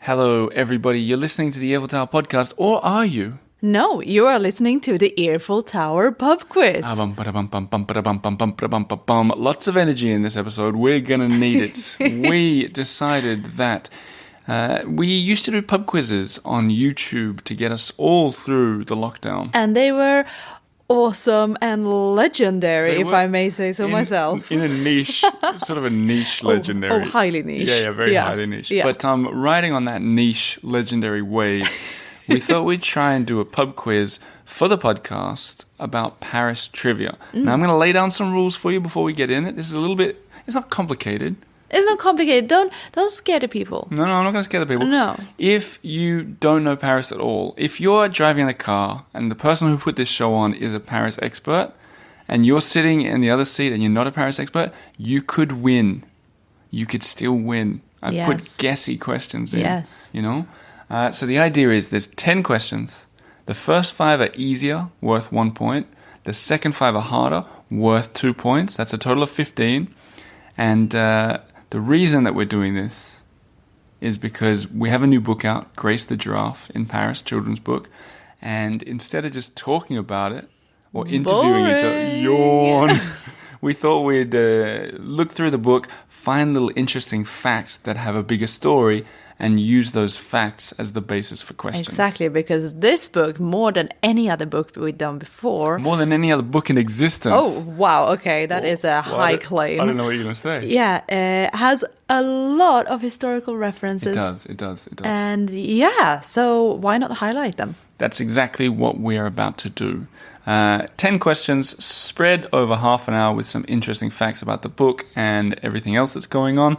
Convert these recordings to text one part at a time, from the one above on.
Hello, everybody. You're listening to the Earful Tower podcast, or are you? No, you are listening to the Earful Tower pub quiz. Lots of energy in this episode. We're going to need it. We decided that we used to do pub quizzes on YouTube to get us all through the lockdown. And they were awesome and legendary, if I may say so myself. In a niche, sort of a niche legendary. Oh, highly niche. Yeah, very highly niche. Yeah. But riding on that niche legendary wave, we thought we'd try and do a pub quiz for the podcast about Paris trivia. Now, I'm going to lay down some rules for you before we get in it. This is a little bit, it's not complicated. It's not complicated. Don't scare the people. No, I'm not going to scare the people. No. If you don't know Paris at all, if you're driving a car and the person who put this show on is a Paris expert and you're sitting in the other seat and you're not a Paris expert, you could win. You could still win. I've put guessy questions in. Yes. You know? So the idea is there's 10 questions. The first 5 are easier, worth 1 point. The second 5 are harder, worth 2 points. That's a total of 15. And the reason that we're doing this is because we have a new book out, Grace the Giraffe in Paris, children's book. And instead of just talking about it or interviewing each other, yawn, we thought we'd look through the book, find little interesting facts that have a bigger story, and use those facts as the basis for questions. Exactly, because this book, more than any other book we've done before... More than any other book in existence. Oh, wow, okay, that is a high claim. I don't know what you're going to say. Yeah, has a lot of historical references. It does. And so why not highlight them? That's exactly what we're about to do. 10 questions spread over half an hour with some interesting facts about the book and everything else that's going on.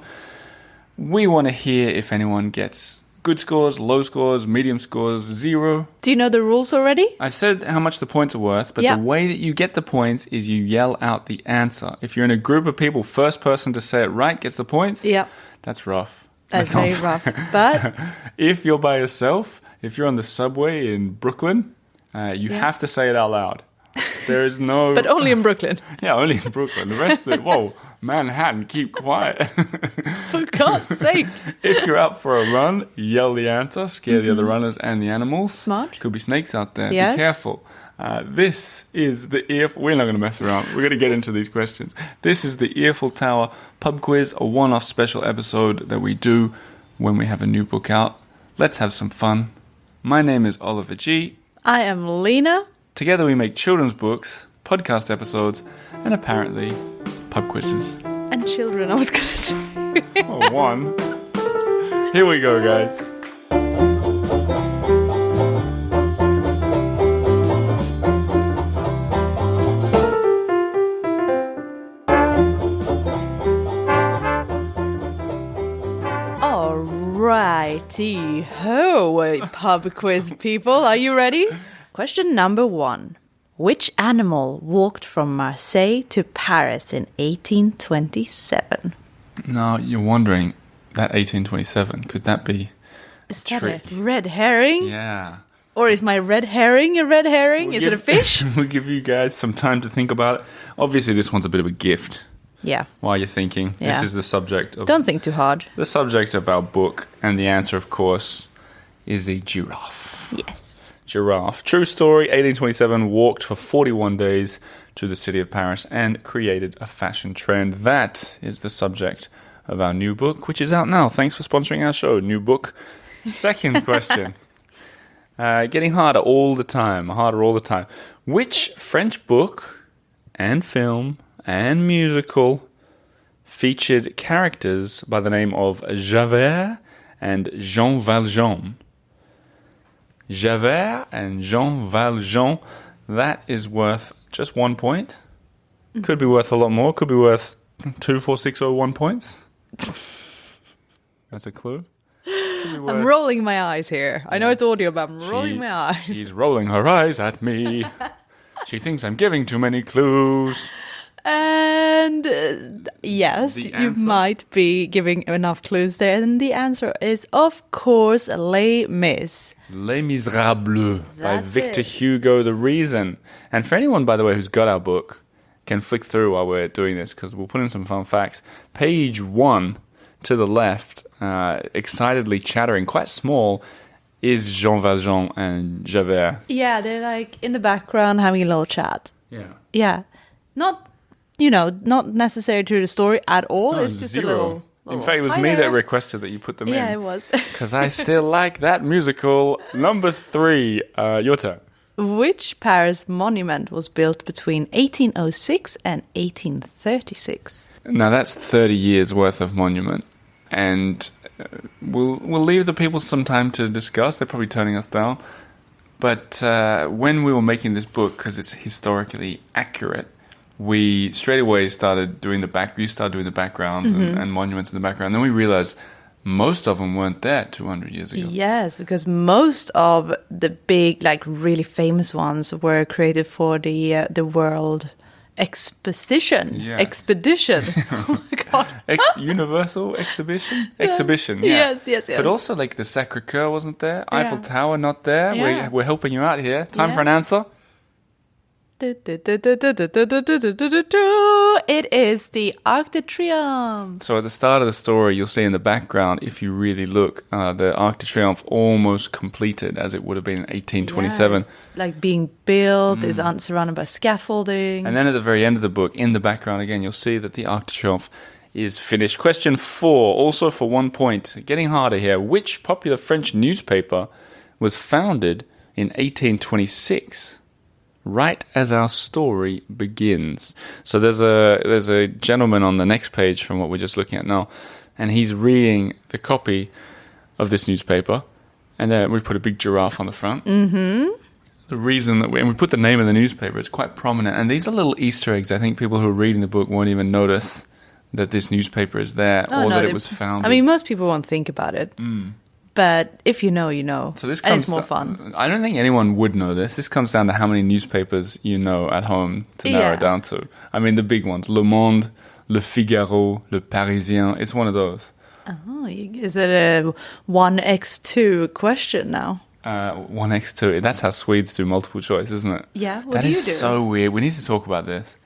We want to hear if anyone gets good scores, low scores, medium scores, 0. Do you know the rules already? I said how much the points are worth, but the way that you get the points is you yell out the answer. If you're in a group of people, first person to say it right gets the points. Yeah. That's rough. That's very rough. But if you're by yourself, if you're on the subway in Brooklyn, you have to say it out loud. There is no... But only in Brooklyn. Yeah, only in Brooklyn. The rest of it, whoa, Manhattan, keep quiet. For God's sake. If you're out for a run, yell the answer, scare the other runners and the animals. Smart. Could be snakes out there. Yes. Be careful. This is the Earful... We're not going to mess around. We're going to get into these questions. This is the Earful Tower pub quiz, a one-off special episode that we do when we have a new book out. Let's have some fun. My name is Oliver G. I am Lena. Together we make children's books, podcast episodes, and apparently pub quizzes. And children, I was going to say. Oh, one. Here we go, guys. Alrighty ho, pub quiz people. Are you ready? Question number 1. Which animal walked from Marseille to Paris in 1827? Now, you're wondering, that 1827, could that be Is a that trick? a red herring? Yeah. Or is my red herring a red herring? Is it a fish? We'll give you guys some time to think about it. Obviously, this one's a bit of a gift. Yeah. While you're thinking. Yeah. This is the subject of... Don't think too hard. The subject of our book, and the answer, of course, is a giraffe. Yes. Giraffe. True story, 1827, walked for 41 days to the city of Paris and created a fashion trend. That is the subject of our new book, which is out now. Thanks for sponsoring our show. New book. Second question. Getting harder all the time. Which French book and film and musical featured characters by the name of Javert and Jean Valjean? Javert and Jean Valjean, that is worth just 1 point. Could be worth a lot more. Could be worth 2, 4, 6, or 1 points. That's a clue. I'm rolling my eyes here. I know it's audio, but I'm rolling my eyes. She's rolling her eyes at me. She thinks I'm giving too many clues. And yes, you might be giving enough clues there. And the answer is, of course, Les Mis. Les Miserables by Victor Hugo, The Reason. And for anyone, by the way, who's got our book, can flick through while we're doing this, because we'll put in some fun facts. Page 1 to the left, excitedly chattering, quite small, is Jean Valjean and Javert. Yeah, they're like in the background having a little chat. Yeah. Yeah. Not, not necessary to the story at all. No, it's just zero. a little In fact, it was hi me there. that requested that you put them in. Yeah, it was. Because I still like that musical. Number 3, your turn. Which Paris monument was built between 1806 and 1836? Now that's 30 years worth of monument, and we'll leave the people some time to discuss. They're probably turning us down. But when we were making this book, because it's historically accurate, we straight away started doing you started doing the backgrounds and monuments in the background. Then we realized most of them weren't there 200 years ago. Yes, because most of the big, like really famous ones were created for the World Exposition. Yes. Expedition. Oh my god. Universal Exhibition? Exhibition, yeah. Yes. But also, like, the Sacre-Cœur wasn't there. Yeah. Eiffel Tower not there. Yeah. We're helping you out here. Time for an Yeah. answer. It is the Arc de Triomphe. So at the start of the story, you'll see in the background, if you really look, the Arc de Triomphe almost completed, as it would have been in 1827. Yes, it's like being built, is surrounded by scaffolding. And then at the very end of the book, in the background again, you'll see that the Arc de Triomphe is finished. Question 4, also for 1 point. Getting harder here. Which popular French newspaper was founded in 1826? Right as our story begins. So there's a gentleman on the next page from what we're just looking at now, and he's reading the copy of this newspaper, and then we put a big giraffe on the front. Mm-hmm. The reason that we put the name of the newspaper, it's quite prominent, and these are little Easter eggs. I think people who are reading the book won't even notice that this newspaper is there that it was founded. I mean, most people won't think about it. But if you know, you know. So this and comes it's more fun. I don't think anyone would know this. This comes down to how many newspapers you know at home to narrow it down to. I mean, the big ones: Le Monde, Le Figaro, Le Parisien. It's one of those. Oh, is it a 1x2 question now? 1x2. That's how Swedes do multiple choice, isn't it? Yeah. What That do you is do? so weird. We need to talk about this.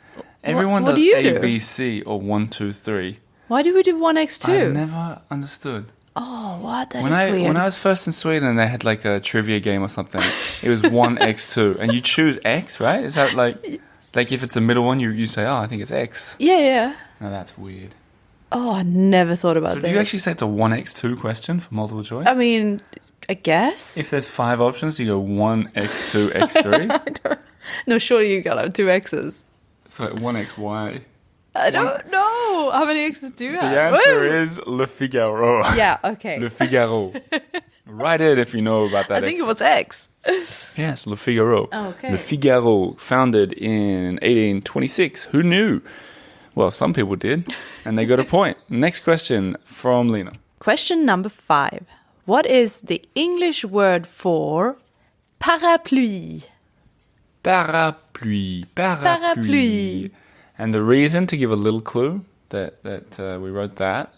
Everyone what does do you A, do? B, C, or 1, 2, 3. Why do we do 1x2? I've never understood. Oh, what? That is weird. When I was first in Sweden and they had like a trivia game or something, it was 1x2, and you choose X, right? Is that like if it's the middle one, you say, oh, I think it's X. Yeah. No, that's weird. Oh, I never thought about So this. do you actually say it's a 1x2 question for multiple choice? I mean, I guess. If there's 5 options, you go 1x2, x3. No, surely you gotta have 2 X's. So 1xy. I don't know. How many X's do you have? The answer Woo! is Le Figaro. Yeah, okay. Le Figaro. Write it if you know about that. I think it was X. Yes, Le Figaro. Oh, okay. Le Figaro, founded in 1826. Who knew? Well, some people did, and they got a point. Next question from Lena. Question number 5. What is the English word for parapluie? Parapluie. Parapluie. And the reason, to give a little clue that we wrote that,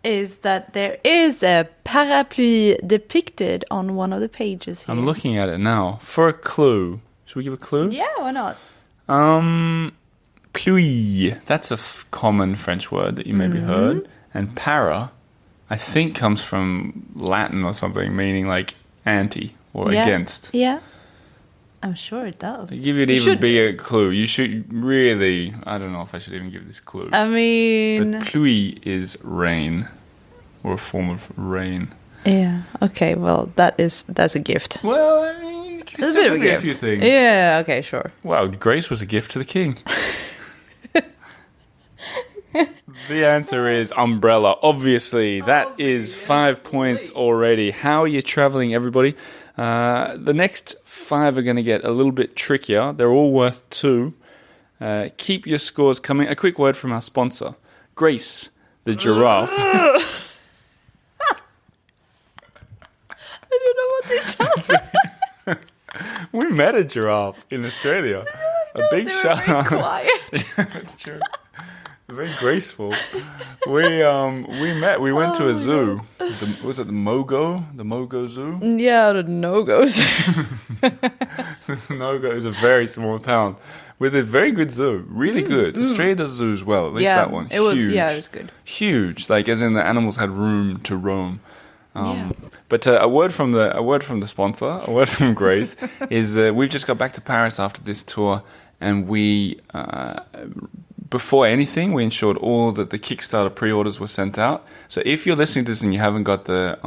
Is that there is a parapluie depicted on one of the pages here. I'm looking at it now. For a clue, should we give a clue? Yeah, why not? Pluie. That's a common French word that you maybe heard. And para, I think, comes from Latin or something, meaning like anti or Yeah. against. Yeah. I'm sure it does. Give it even bigger clue. You should really, I don't know if I should even give this clue. I mean... But pluie is rain, or a form of rain. Yeah, okay, well, that's a gift. Well, I mean, It's a bit of a gift. few things. Yeah, okay, sure. Wow, grace was a gift to the king. The answer is umbrella. Obviously, that is 5 points already. How are you traveling, everybody? The next 5 are going to get a little bit trickier. They're all worth 2. Keep your scores coming. A quick word from our sponsor, Grace, the giraffe. I don't know what this sounds like. We met a giraffe in Australia. A big They were shout very out. quiet. That's true. Very graceful. We met. We went to a zoo. Was it the Mogo? The Mogo Zoo? Yeah, the no-goes. This Mogo is a very small town. with a very good zoo. Really good. Australia does zoos well. At least that one. It was. Huge. Yeah, it was good. Huge. Like as in the animals had room to roam. Yeah. But a word from the sponsor, a word from Grace, is we've just got back to Paris after this tour, and we before anything we ensured all that the Kickstarter pre-orders were sent out. So if you're listening to this and you haven't got the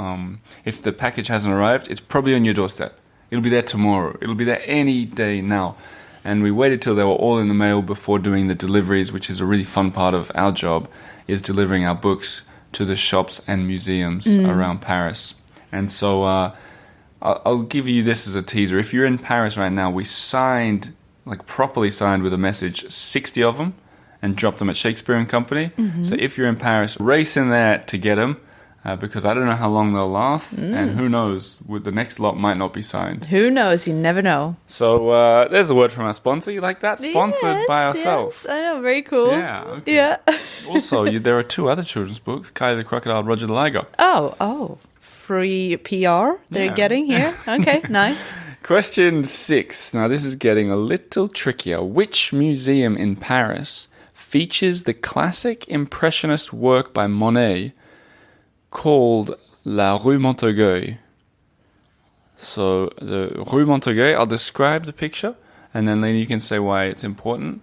if the package hasn't arrived, it's probably on your doorstep. It'll be there tomorrow. It'll be there any day now. And we waited till they were all in the mail before doing the deliveries, which is a really fun part of our job, is delivering our books to the shops and museums around Paris. And so I'll give you this as a teaser. If you're in Paris right now, we signed, like properly signed with a message, 60 of them and dropped them at Shakespeare and Company. So if you're in Paris, race in there to get them. Because I don't know how long they'll last, and who knows, the next lot might not be signed. Who knows? You never know. So there's the word from our sponsor. You like that? Sponsored by ourselves. Yes, I know. Very cool. Yeah. Okay. Yeah. Also, there are 2 other children's books: Kylie the Crocodile, Roger the Liger. Oh. Free PR they're getting here. Okay, nice. Question 6. Now, this is getting a little trickier. Which museum in Paris features the classic Impressionist work by Monet called La Rue Montorgueil? So the Rue Montorgueil, I'll describe the picture, and then Lena, you can say why it's important,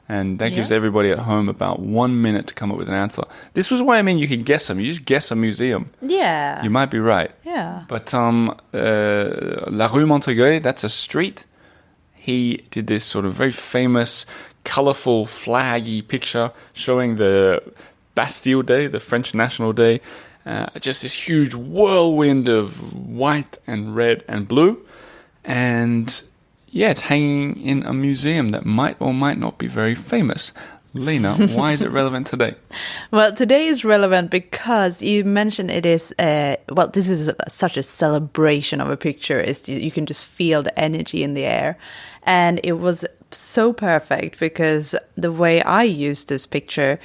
and that gives everybody at home about 1 minute to come up with an answer. This was what I mean, you could guess them. You just guess a museum. Yeah. You might be right. Yeah. But La Rue Montorgueil, that's a street. He did this sort of very famous, colourful, flaggy picture showing the Bastille Day, the French National Day. Just this huge whirlwind of white and red and blue. And yeah, it's hanging in a museum that might or might not be very famous. Lena, why is it relevant today? Well, today is relevant because you mentioned it is, this is such a celebration of a picture. You can just feel the energy in the air. And it was so perfect because the way I used this picture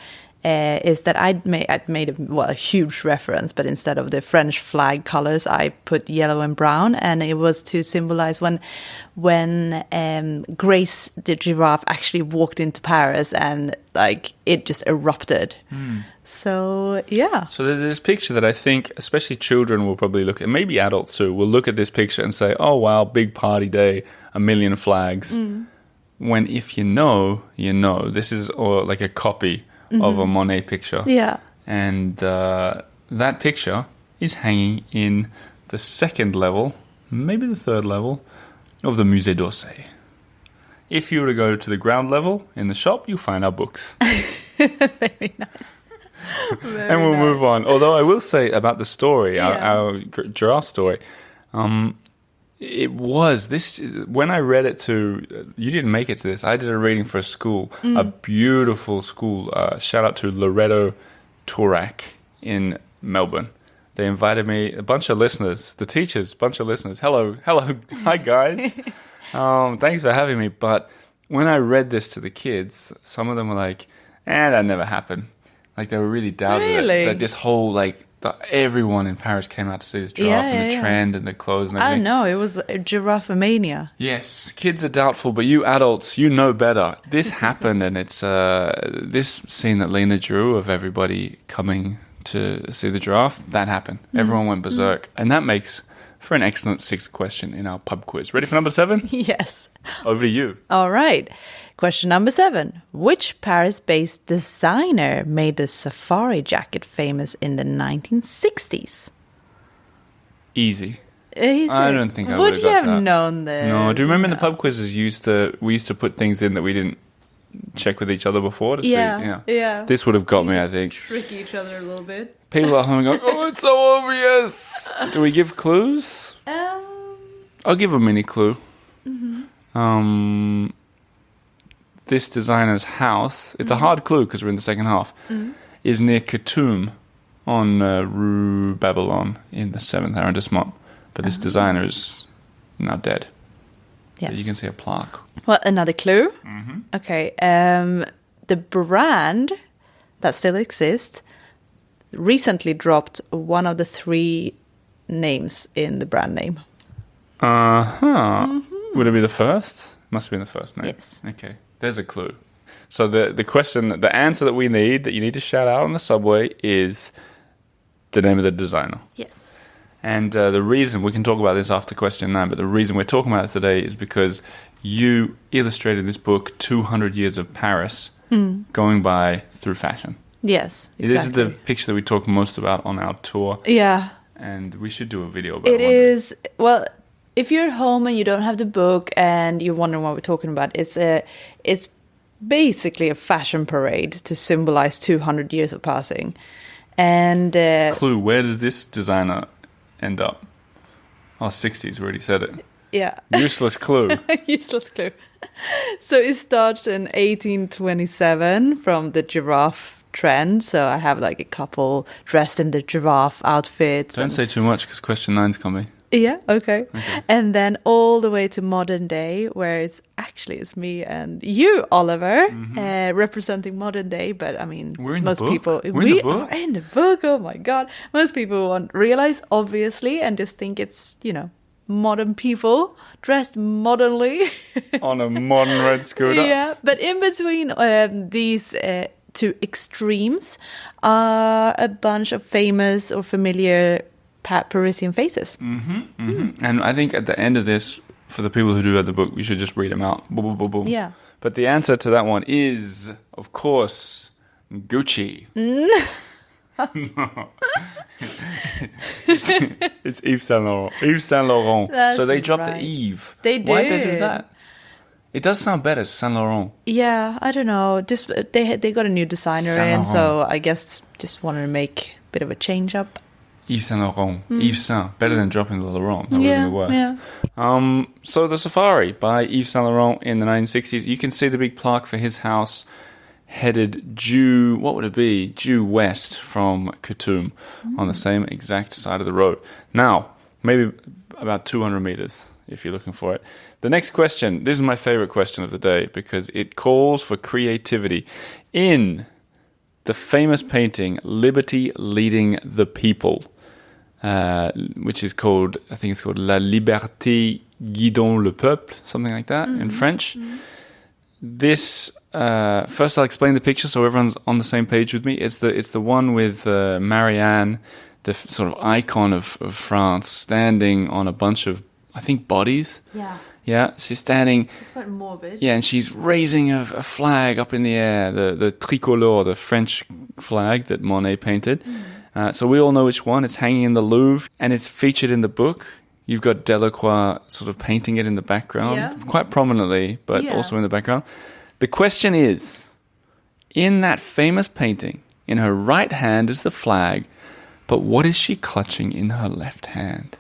is that I'd made a huge reference, but instead of the French flag colors, I put yellow and brown, and it was to symbolize when Grace the giraffe actually walked into Paris, and like it just erupted. So yeah. So there's this picture that I think, especially children will probably look at, maybe adults too, will look at this picture and say, "Oh wow, big party day, 1,000,000 flags." When if you know, you know. This is like a copy of a Monet picture. Yeah. And that picture is hanging in the 2nd level, maybe the 3rd level, of the Musée d'Orsay. If you were to go to the ground level in the shop, you'll find our books. Very nice. And we'll move on. Although I will say about the story, our giraffe story, it was this, when I read it to, you didn't make it to this, I did a reading for a school, a beautiful school, shout out to Loretto Turak in Melbourne. They invited me, a bunch of listeners, the teachers, bunch of listeners, hello, hi guys, thanks for having me. But when I read this to the kids, some of them were like, that never happened. Like they were really doubting it, that this whole everyone in Paris came out to see this giraffe and the trend and the clothes and everything. I know, it was a giraffe mania. Yes, kids are doubtful, but you adults, you know better. This happened, and it's this scene that Lena drew of everybody coming to see the giraffe, that happened. Everyone went berserk. And that makes for an excellent 6th question in our pub quiz. Ready for number 7? Yes. Over to you. All right. Question number 7. Which Paris-based designer made the safari jacket famous in the 1960s? Easy. I don't think I would have got that. Would you have known this? No. Do you remember in the pub quizzes we used to put things in that we didn't check with each other before to see? Yeah. This would have got me, I think. Trick each other a little bit. People at home go, "Oh, it's so obvious." Do we give clues? I'll give a mini clue. This designer's house, it's a hard clue because we're in the second half, is near Khartoum on Rue Babylon in the 7th arrondissement. But this designer is now dead. Yes. So you can see a plaque. Well, another clue. Okay. The brand that still exists recently dropped one of the 3 names in the brand name. Would it be the first? Must have been the first name. Yes. Okay. There's a clue. So the answer that we need, that you need to shout out on the subway, is the name of the designer. Yes. And the reason, we can talk about this after question 9, but the reason we're talking about it today is because you illustrated this book, 200 Years of Paris, going by through fashion. Yes, exactly. This is the picture that we talk most about on our tour. Yeah. And we should do a video about it. It is, well, if you're at home and you don't have the book and you're wondering what we're talking about, it's basically a fashion parade to symbolize 200 years of passing. And clue, where does this designer end up? Oh, 60s, we already said it. Yeah. Useless clue. Useless clue. So it starts in 1827 from the giraffe trend. So I have like a couple dressed in the giraffe outfits. Don't say too much because question 9's coming. Yeah, okay. And then all the way to modern day, where it's me and you, Oliver, representing modern day. But I mean, we're in most the book. people we are in the book. Oh my god, most people won't realize, obviously, and just think it's modern people dressed modernly on a modern red scooter. Yeah, but in between these two extremes are a bunch of famous or familiar Parisian faces. And I think at the end of this, for the people who do have the book, we should just read them out. Boom, boom, boom, boom. Yeah. But the answer to that one is, of course, Gucci. It's Yves Saint Laurent. Yves Saint Laurent. That's so they dropped right. the Yves. They Why'd they do did. that? It does sound better, Saint Laurent. Yeah, I don't know. Just they got a new designer Saint in, Laurent. so I guess just wanted to make a bit of a change up. Yves Saint Laurent. Yves Saint. Better than dropping the Laurent. That would be the worst. Yeah. So The Safari by Yves Saint Laurent in the 1960s. You can see the big plaque for his house headed due west from Khartoum on the same exact side of the road. Now, maybe about 200 meters if you're looking for it. The next question, this is my favorite question of the day because it calls for creativity. In the famous painting, Liberty Leading the People, which is called, I think it's called La Liberté Guidant le Peuple, something like that in French. This, first I'll explain the picture so everyone's on the same page with me. It's the one with Marianne, the sort of icon of France, standing on a bunch of, I think, bodies. Yeah. Yeah, she's standing. It's quite morbid. Yeah, and she's raising a flag up in the air, the tricolore, the French flag that Monet painted. So we all know which one. It's hanging in the Louvre, and it's featured in the book. You've got Delacroix sort of painting it in the background, quite prominently, but also in the background. The question is, in that famous painting, in her right hand is the flag, but what is she clutching in her left hand?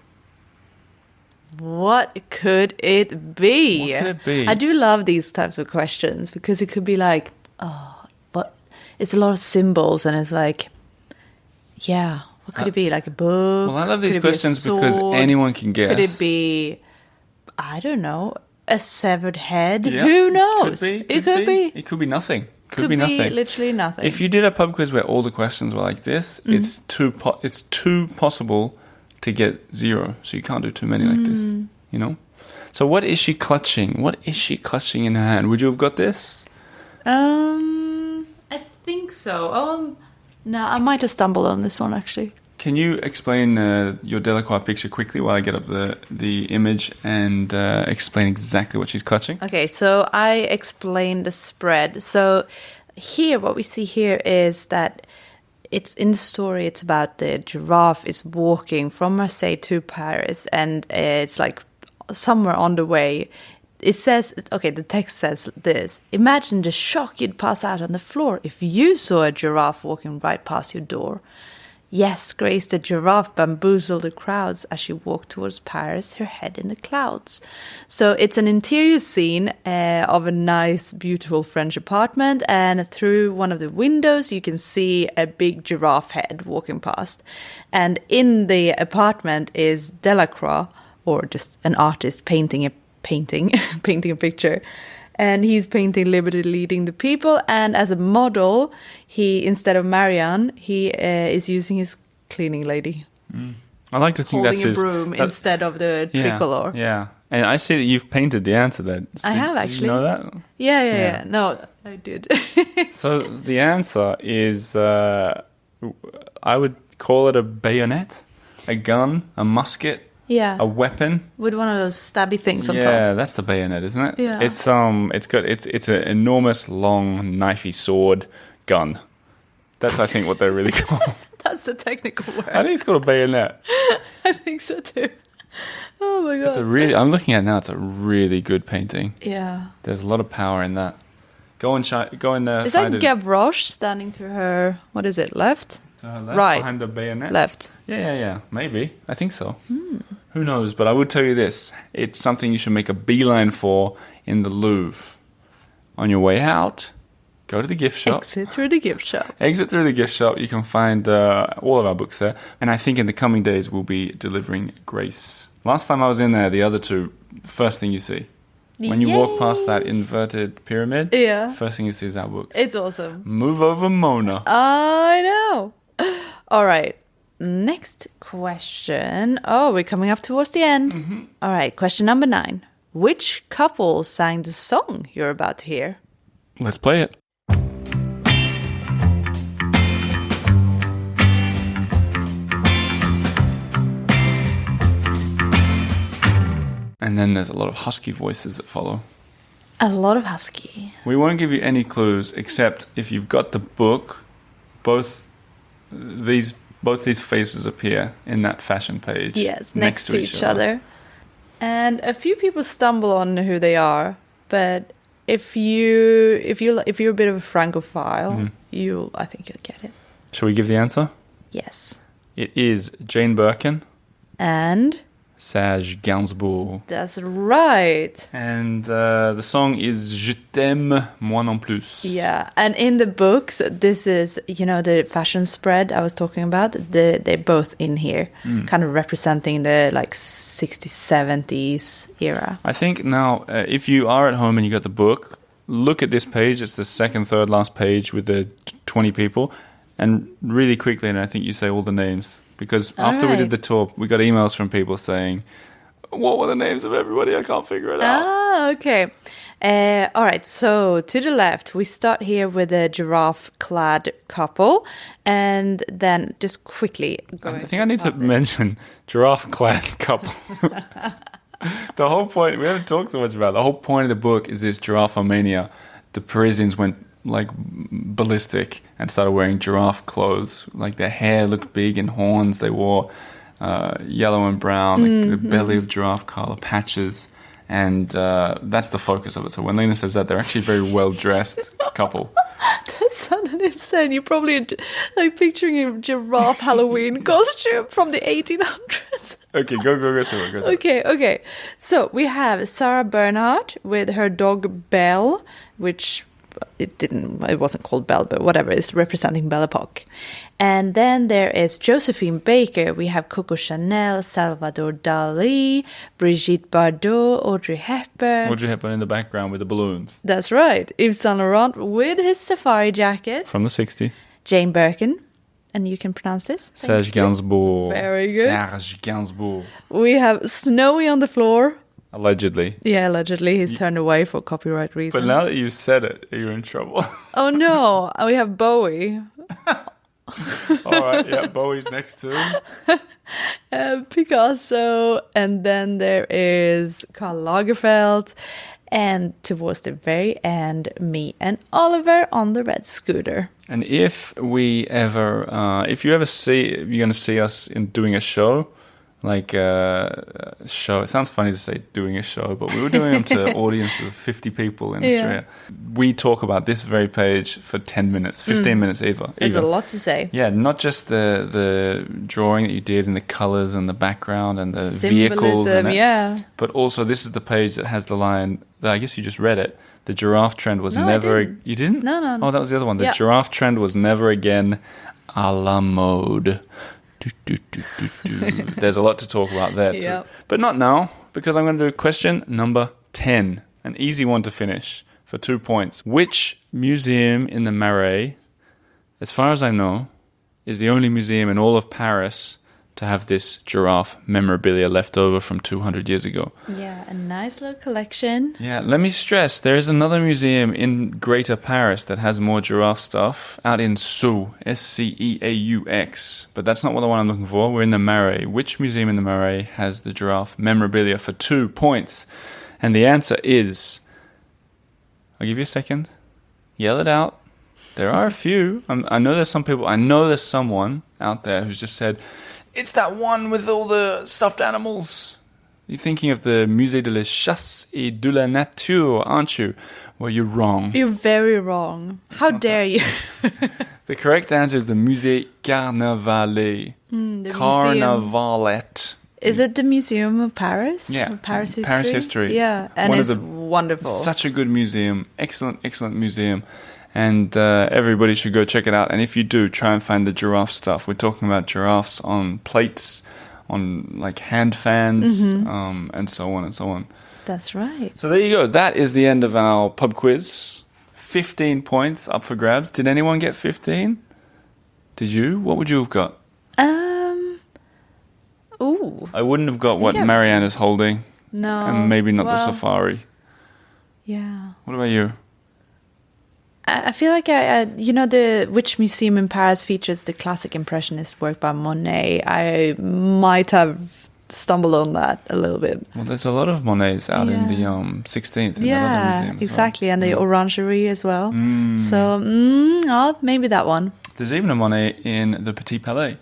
What could it be? What could it be? I do love these types of questions because it could be like, but it's a lot of symbols and it's like, what could it be? Like a book? Well, I love these Could it be a questions because sword? anyone can guess. Could it be, I don't know, a severed head? Yeah, Who knows? It could be. It could be nothing. Could be literally nothing. If you did a pub quiz where all the questions were like this, it's too possible to get 0. So you can't do too many like this, So what is she clutching? What is she clutching in her hand? Would you have got this? I think so. No, I might have stumbled on this one actually. Can you explain your Delacroix picture quickly while I get up the image and explain exactly what she's clutching? Okay, so I explained the spread. So here, what we see here is that it's in the story, it's about the giraffe is walking from Marseille to Paris, and it's like somewhere on the way. It says, the text says this: imagine the shock you'd pass out on the floor if you saw a giraffe walking right past your door. Yes, Grace the giraffe bamboozled the crowds as she walked towards Paris, her head in the clouds. So it's an interior scene of a nice, beautiful French apartment, and through one of the windows you can see a big giraffe head walking past. And in the apartment is Delacroix, or just an artist painting a picture. And he's painting Liberty Leading the People, and as a model, he, instead of Marianne, he is using his cleaning lady. I like to think holding that's a his broom instead of the tricolor. Yeah. And I see that you've painted the answer there. I have, Did you actually. know that? Yeah. No, I did. So the answer is, I would call it a bayonet, a gun, a musket, Yeah. a weapon. With one of those stabby things on top. Yeah, that's the bayonet, isn't it? Yeah. It's an enormous, long, knifey sword gun. That's, I think, what they're really called. That's the technical word. I think it's called a bayonet. I think so too. Oh my god. I'm looking at it now. It's a really good painting. Yeah. There's a lot of power in that. Go in there. Is that Gavroche standing to her, what is it, left? To her left, Right. behind the bayonet? Left. Yeah. Maybe. I think so. Who knows? But I would tell you this. It's something you should make a beeline for in the Louvre. On your way out, go to the gift shop. Exit through the gift shop. Exit through the gift shop. You can find all of our books there. And I think in the coming days, we'll be delivering Grace. Last time I was in there, the other two, first thing you see. When you walk past that inverted pyramid, first thing you see is our books. It's awesome. Move over, Mona. I know. All right. Next question. Oh, we're coming up towards the end. Mm-hmm. All right. Question number 9. Which couple sang the song you're about to hear? Let's play it. And then there's a lot of husky voices that follow. A lot of husky. We won't give you any clues except if you've got the book, both these faces appear in that fashion page. Yes, next to each other. And a few people stumble on who they are, but if you're a bit of a Francophile, I think you'll get it. Shall we give the answer? Yes. It is Jane Birkin. And Serge Gainsbourg. that's right. And the song is Je t'aime, moi non plus. Yeah, and in the books, this is, the fashion spread I was talking about, they're both in here, kind of representing the 60s, 70s era. I think now, if you are at home and you got the book, look at this page. It's the second, third last page with the 20 people. And really quickly, and I think you say all the names. Because after we did the tour, we got emails from people saying, what were the names of everybody? I can't figure it out. Ah, okay. All right, so to the left, we start here with a giraffe-clad couple. And then just quickly... I think I need to mention giraffe-clad couple. The whole point, we haven't talked so much about it. The whole point of the book is this giraffe mania. The Parisians went ballistic and started wearing giraffe clothes. Their hair looked big and horns. They wore yellow and brown, the belly of giraffe color, patches, and that's the focus of it. So when Lena says that, they're actually a very well dressed couple. That sounded insane. You're probably picturing a giraffe Halloween costume from the 1800s. Okay, go through it. Okay. So we have Sarah Bernhardt with her dog Belle, which it wasn't called Belle, but whatever, it's representing Belle Epoque. And then there is Josephine Baker. We have Coco Chanel, Salvador Dali, Brigitte Bardot, Audrey Hepburn. Audrey Hepburn in the background with the balloons. That's right. Yves Saint Laurent with his safari jacket. From the 60s. Jane Birkin. And you can pronounce this? Serge Gainsbourg. Very good. Serge Gainsbourg. We have Snowy on the floor. Allegedly. Yeah, allegedly. He's turned away for copyright reasons. But now that you said it, you're in trouble. Oh no, we have Bowie. All right, yeah, Bowie's next to him. Picasso, and then there is Karl Lagerfeld, and towards the very end, me and Oliver on the red scooter. And if you ever you're going to see us in doing a show, show. It sounds funny to say doing a show, but we were doing them to audiences of 50 people in Australia. We talk about this very page for 10 minutes, 15 minutes even. There's a lot to say. Yeah, not just the drawing that you did and the colours and the background and the vehicles. And but also this is the page that has the line, that I guess you just read it, the giraffe trend was never... I didn't. You didn't? No. Oh, that was the other one. The giraffe trend was never again a la mode. There's a lot to talk about there too. Yep. But not now, because I'm going to do question number 10. An easy one to finish for 2 points. Which museum in the Marais, as far as I know, is the only museum in all of Paris to have this giraffe memorabilia left over from 200 years ago. Yeah, a nice little collection. Yeah, let me stress, there is another museum in Greater Paris that has more giraffe stuff out in Sceaux, Sceaux. But that's not what the one I'm looking for. We're in the Marais. Which museum in the Marais has the giraffe memorabilia for 2 points? And the answer is... I'll give you a second. Yell it out. There are a few. I know there's some people. I know there's someone out there who's just said, it's that one with all the stuffed animals. You're thinking of the Musée de la Chasse et de la Nature, aren't you? Well, you're wrong. You're very wrong. How dare you? The correct answer is the Musée Carnavalet. Carnavalet. Is it the Museum of Paris? Yeah. Of Paris history? Paris history. Yeah, and it's wonderful. Such a good museum. Excellent, excellent museum. And everybody should go check it out. And if you do, try and find the giraffe stuff. We're talking about giraffes on plates, on like hand fans, and so on and so on. That's right. So there you go. That is the end of our pub quiz. 15 points up for grabs. Did anyone get 15? Did you? What would you have got? Ooh. I wouldn't have got what Marianne is holding. No. And maybe not the safari. Yeah. What about you? I feel like which museum in Paris features the classic impressionist work by Monet. I might have stumbled on that a little bit. Well, there's a lot of Monets out in the 16th in that other museum as exactly, well. And the Orangerie as well. So, maybe that one. There's even a Monet in the Petit Palais.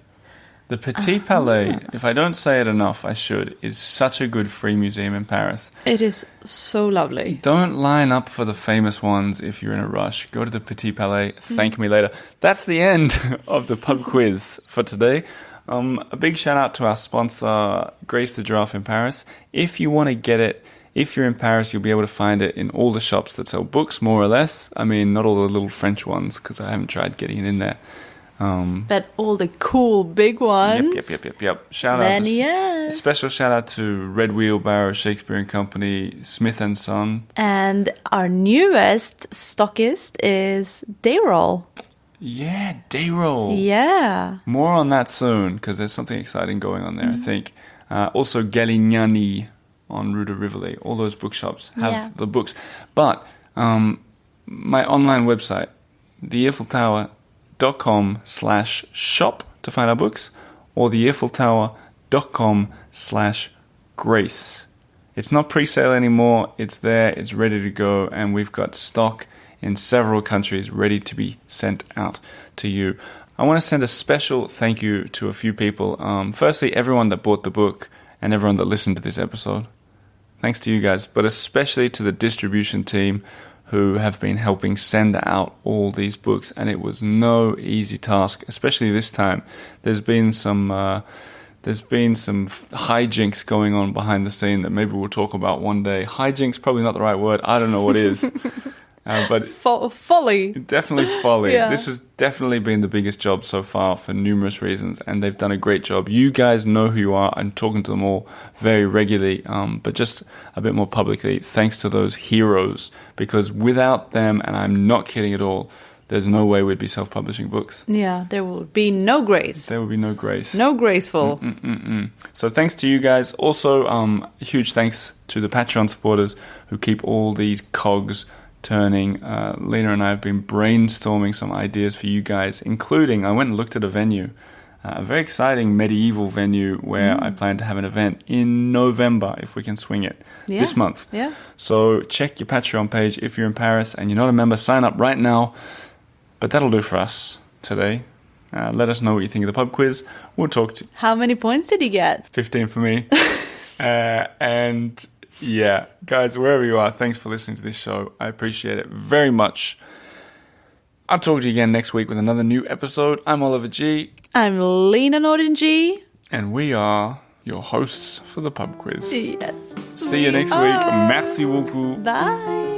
The Petit Palais, if I don't say it enough, I should, is such a good free museum in Paris. It is so lovely. Don't line up for the famous ones if you're in a rush. Go to the Petit Palais. Thank me later. That's the end of the pub quiz for today. A big shout out to our sponsor, Grace the Giraffe in Paris. If you want to get it, if you're in Paris, you'll be able to find it in all the shops that sell books, more or less. I mean, not all the little French ones, because I haven't tried getting it in there. But all the cool big ones. Yep. Special shout out to Red Wheelbarrow, Shakespeare and Company, Smith and Son. And our newest stockist is Dayroll. Yeah, Dayroll. Yeah. More on that soon, because there's something exciting going on there, I think. Also, Galignani on Rue de Rivoli. All those bookshops have the books. But my online website, the Eiffel Tower, .com/shop to find our books, or the EiffelTower.com/grace. It's not pre-sale anymore. It's there. It's ready to go, and we've got stock in several countries ready to be sent out to you. I want to send a special thank you to a few people. Firstly, everyone that bought the book and everyone that listened to this episode. Thanks to you guys, but especially to the distribution team who have been helping send out all these books, and it was no easy task, especially this time. There's been some hijinks going on behind the scene that maybe we'll talk about one day. Hijinks, probably not the right word. I don't know what is. But folly. Definitely folly. Yeah. This has definitely been the biggest job so far for numerous reasons, and they've done a great job. You guys know who you are. I'm talking to them all very regularly, but just a bit more publicly, thanks to those heroes, because without them, and I'm not kidding at all, there's no way we'd be self-publishing books. Yeah, there would be no grace. There would be no grace. No graceful. So thanks to you guys. Also, a huge thanks to the Patreon supporters who keep all these cogs turning. Lena and I have been brainstorming some ideas for you guys, including I went and looked at a venue, a very exciting medieval venue where I plan to have an event in November, if we can swing it, this month. Yeah. So check your Patreon page. If you're in Paris and you're not a member, sign up right now. But that'll do for us today. Let us know what you think of the pub quiz. We'll talk to you. How many points did he get? 15 for me. And yeah, guys, wherever you are, thanks for listening to this show. I appreciate it very much. I'll talk to you again next week with another new episode. I'm Oliver G. I'm Lena Norden G. And we are your hosts for the pub quiz. Yes. See you next week. Merci beaucoup. Bye.